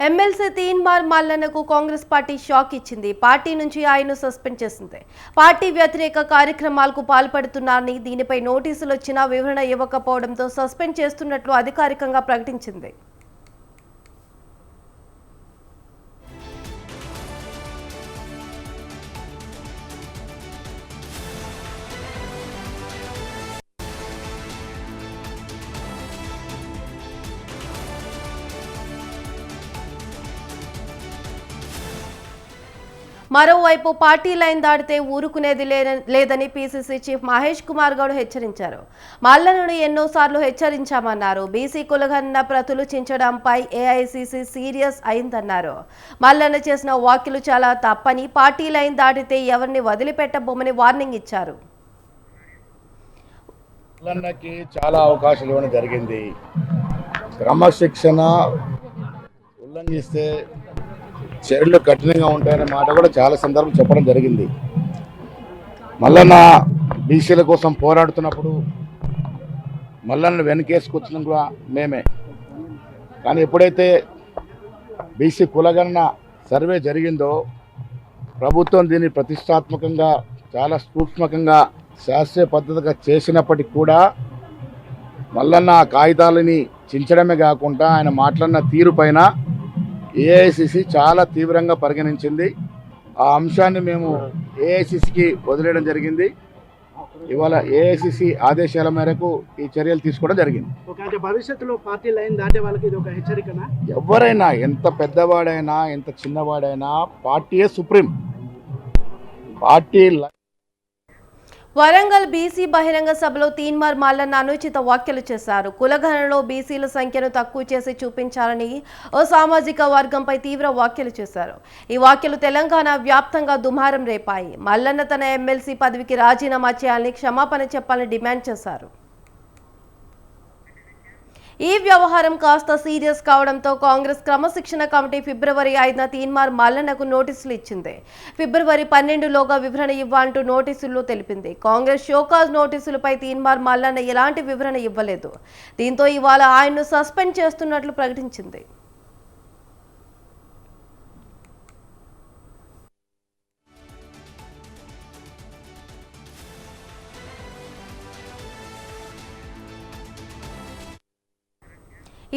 MLC Teenmar మల్లన్నకు Congress party shock ఇచ్చింది. Party నుంచి ఆయన్ను సస్పెండ్ చేసింది. పార్టీ వ్యతిరేక కార్యక్రమాలకు పాల్పడుతున్నారని, దీనిపై నోటీసులు వచ్చినా వివరణ ఇవ్వకపోవడంతో సస్పెండ్ చేస్తున్నట్లు అధికారికంగా ప్రకటించింది. మరోవైపు పార్టీ లైన్ దాటితే ఊరుకునేది లేదని పీసీసీ చీఫ్ మహేష్ కుమార్ గౌడ్ హెచ్చరించారు. మల్లన్నను ఎన్నోసార్లు హెచ్చరించామన్నారు. బీసీ కులగణన ప్రతులు చించడంపై ఏఐసీసీ సీరియస్ అయిందన్నారు. మల్లన్న చేసిన వ్యాఖ్యలు చాలా తప్పని, పార్టీ లైన్ దాటితే ఎవరిని వదిలిపెట్టబోమని వార్నింగ్ ఇచ్చారు. మల్లన్నకి చాలా అవకాశాలు ఇవ్వడం జరిగింది. క్రమశిక్షణ ఉల్లంఘిస్తే చర్యలు కఠినంగా ఉంటాయనే మాట కూడా చాలా సందర్భం చెప్పడం జరిగింది. మల్లన్న బీసీల కోసం పోరాడుతున్నప్పుడు మల్లన్న వెనకేసుకొచ్చిన కూడా మేమే. కానీ ఎప్పుడైతే బీసీ కులగణన సర్వే జరిగిందో ప్రభుత్వం దీన్ని ప్రతిష్టాత్మకంగా చాలా సూక్ష్మకంగా శాస్త్రీయ పద్ధతిగా చేసినప్పటికీ కూడా మల్లన్న కాగితాలని చించడమే కాకుండా ఆయన మాట్లాడిన తీరు పైన ఏఐసిసి చాలా తీవ్రంగా పరిగణించింది. ఆ అంశాన్ని మేము ఏఐసిసికి వదిలేయడం జరిగింది. ఇవాళ ఏఐసిసి ఆదేశాల మేరకు ఈ చర్యలు తీసుకోవడం జరిగింది. భవిష్యత్తులో పార్టీ లైన్ దాటే వాళ్ళకి ఇది ఒక హెచ్చరికనా? ఎవరైనా ఎంత పెద్దవాడైనా ఎంత చిన్నవాడైనా పార్టీయే సుప్రీం. పార్టీ వరంగల్ బీసీ బహిరంగ సభలో తీన్మార్ మల్లన్న అనుచిత వ్యాఖ్యలు చేశారు. కులగణనలో బీసీల సంఖ్యను తక్కువ చేసి చూపించాలని ఓ సామాజిక వర్గంపై తీవ్ర వ్యాఖ్యలు చేశారు. ఈ వ్యాఖ్యలు తెలంగాణ వ్యాప్తంగా దుమారం రేపాయి. మల్లన్న తన ఎమ్మెల్సీ పదవికి రాజీనామా చేయాలని, క్షమాపణ చెప్పాలని డిమాండ్ చేశారు. ఈ వ్యవహారం కాస్త సీరియస్ కావడంతో కాంగ్రెస్ క్రమశిక్షణ కమిటీ ఫిబ్రవరి 5న తీన్మార్ మల్లన్నకు నోటీసులు ఇచ్చింది. ఫిబ్రవరి 12లోగా వివరణ ఇవ్వాలంటూ నోటీసుల్లో తెలిపింది. కాంగ్రెస్ షోకాజ్ నోటీసులపై తీన్మార్ మల్లన్న ఎలాంటి వివరణ ఇవ్వలేదు. దీంతో ఇవాళ ఆయన్ను సస్పెండ్ చేస్తున్నట్లు ప్రకటించింది.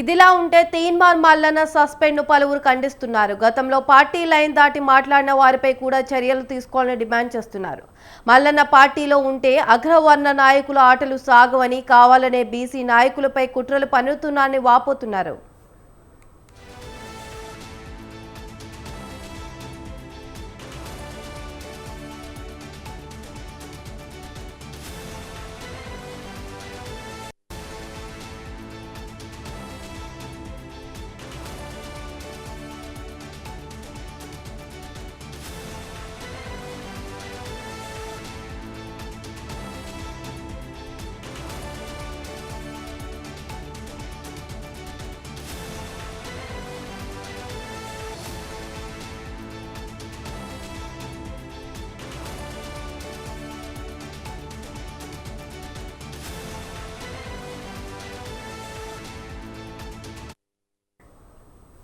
ఇదిలా ఉంటే తీన్మార్ మల్లన్న సస్పెండ్ ను పలువురు ఖండిస్తున్నారు. గతంలో పార్టీ లైన్ దాటి మాట్లాడిన వారిపై కూడా చర్యలు తీసుకోవాలని డిమాండ్ చేస్తున్నారు. మల్లన్న పార్టీలో ఉంటే అగ్రవర్ణ నాయకుల ఆటలు సాగవని, కావాలనే బీసీ నాయకులపై కుట్రలు పన్నుతున్నారని వాపోతున్నారు.